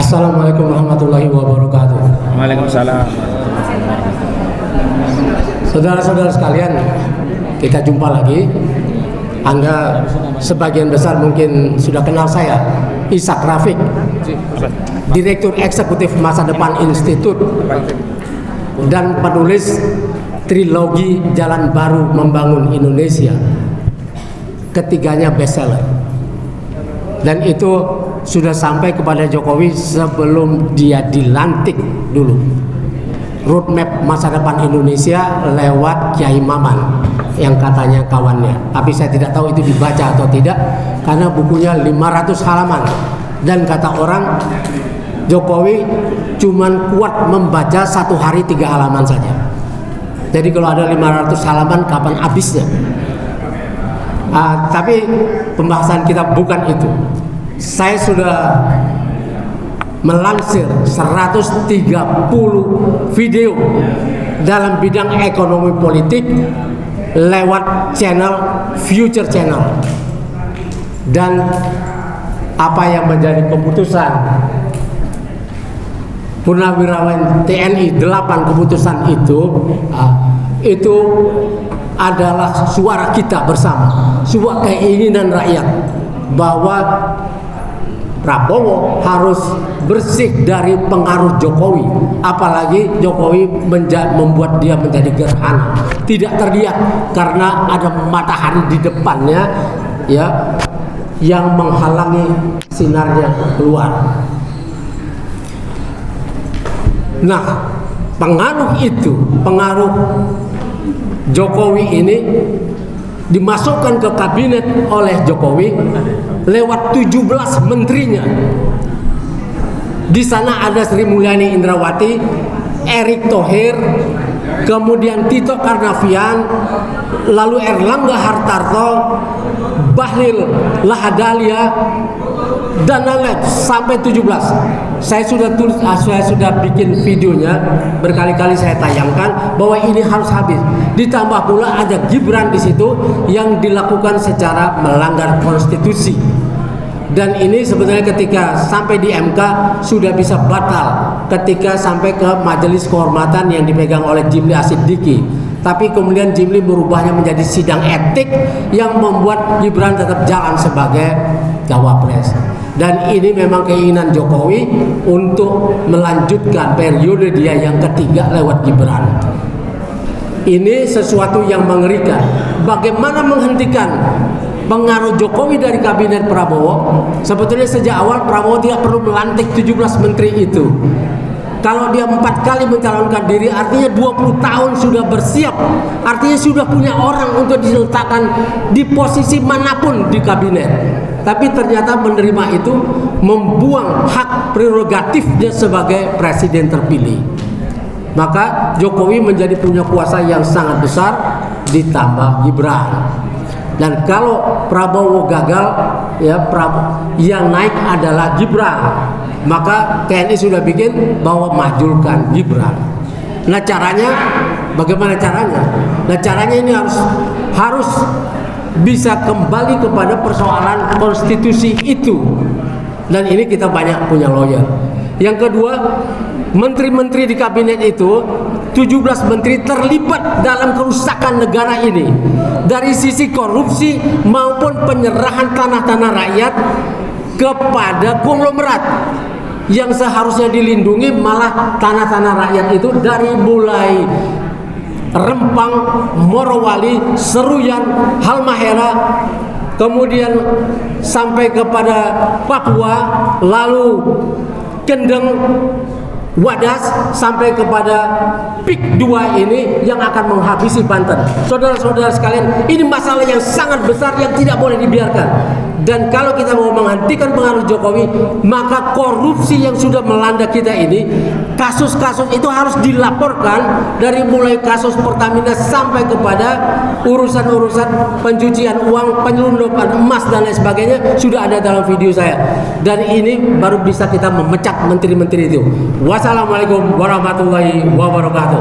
Assalamualaikum warahmatullahi wabarakatuh. Waalaikumsalam. Saudara-saudara sekalian, kita jumpa lagi. Anda sebagian besar mungkin sudah kenal saya, Ishak Rafiq, Direktur Eksekutif Masa Depan Institut dan penulis trilogi Jalan Baru Membangun Indonesia. Ketiganya bestseller. Dan itu sudah sampai kepada Jokowi sebelum dia dilantik dulu. Roadmap masa depan Indonesia lewat Kiai Maman yang katanya kawannya. Tapi saya tidak tahu itu dibaca atau tidak karena bukunya 500 halaman. Dan kata orang Jokowi cuman kuat membaca satu hari 3 halaman saja. Jadi kalau ada 500 halaman kapan habisnya? Tapi pembahasan kita bukan itu. Saya sudah melansir 130 video dalam bidang ekonomi politik lewat channel Future Channel. Dan apa yang menjadi keputusan Purnawirawan TNI 8 keputusan itu adalah suara kita bersama, suara keinginan rakyat bahwa Prabowo harus bersih dari pengaruh Jokowi, apalagi Jokowi membuat dia menjadi gerhana, tidak terlihat karena ada matahari di depannya, ya, yang menghalangi sinarnya keluar. Nah, pengaruh Jokowi ini dimasukkan ke kabinet oleh Jokowi lewat 17 menterinya. Di sana ada Sri Mulyani Indrawati, Erick Thohir, kemudian Tito Karnavian, lalu Erlangga Hartarto, Bahlil Lahadalia, dan lain-lain sampai 17. Saya sudah bikin videonya, berkali-kali saya tayangkan bahwa ini harus habis. Ditambah pula ada Gibran di situ yang dilakukan secara melanggar konstitusi. Dan ini sebenarnya ketika sampai di MK sudah bisa batal ketika sampai ke majelis kehormatan yang dipegang oleh Jimli Asidiki. Tapi kemudian Jimli merubahnya menjadi sidang etik yang membuat Gibran tetap jalan sebagai cawapres. Dan ini memang keinginan Jokowi untuk melanjutkan periode dia yang ketiga lewat Gibran. Ini sesuatu yang mengerikan. Bagaimana menghentikan pengaruh Jokowi dari kabinet Prabowo? Sebetulnya sejak awal Prabowo tidak perlu melantik 17 menteri itu. Kalau dia 4 kali mencalonkan diri, artinya 20 tahun sudah bersiap. Artinya sudah punya orang untuk diletakkan di posisi manapun di kabinet. Tapi ternyata menerima itu membuang hak prerogatifnya sebagai presiden terpilih. Maka Jokowi menjadi punya kuasa yang sangat besar ditambah Gibran. Dan kalau Prabowo gagal, ya yang naik adalah Gibran. Maka TNI sudah bikin bahwa majulkan Gibran. Nah caranya, bagaimana caranya? Nah caranya ini harus bisa kembali kepada persoalan konstitusi itu. Dan ini kita banyak punya lawyer. Yang kedua, menteri-menteri di kabinet itu 17 menteri terlibat dalam kerusakan negara ini dari sisi korupsi maupun penyerahan tanah-tanah rakyat kepada konglomerat yang seharusnya dilindungi, malah tanah-tanah rakyat itu dari mulai Rempang, Morowali, Seruyan, Halmahera, kemudian sampai kepada Papua, lalu Kendeng, Wadas, sampai kepada PIK 2 ini yang akan menghabisi Banten. Saudara-saudara sekalian, ini masalah yang sangat besar yang tidak boleh dibiarkan. Dan kalau kita mau menghentikan pengaruh Jokowi, maka korupsi yang sudah melanda kita ini, kasus-kasus itu harus dilaporkan dari mulai kasus Pertamina sampai kepada urusan-urusan pencucian uang, penyelundupan emas dan lain sebagainya sudah ada dalam video saya. Dan ini baru bisa kita memecat menteri-menteri itu. Wassalamualaikum warahmatullahi wabarakatuh.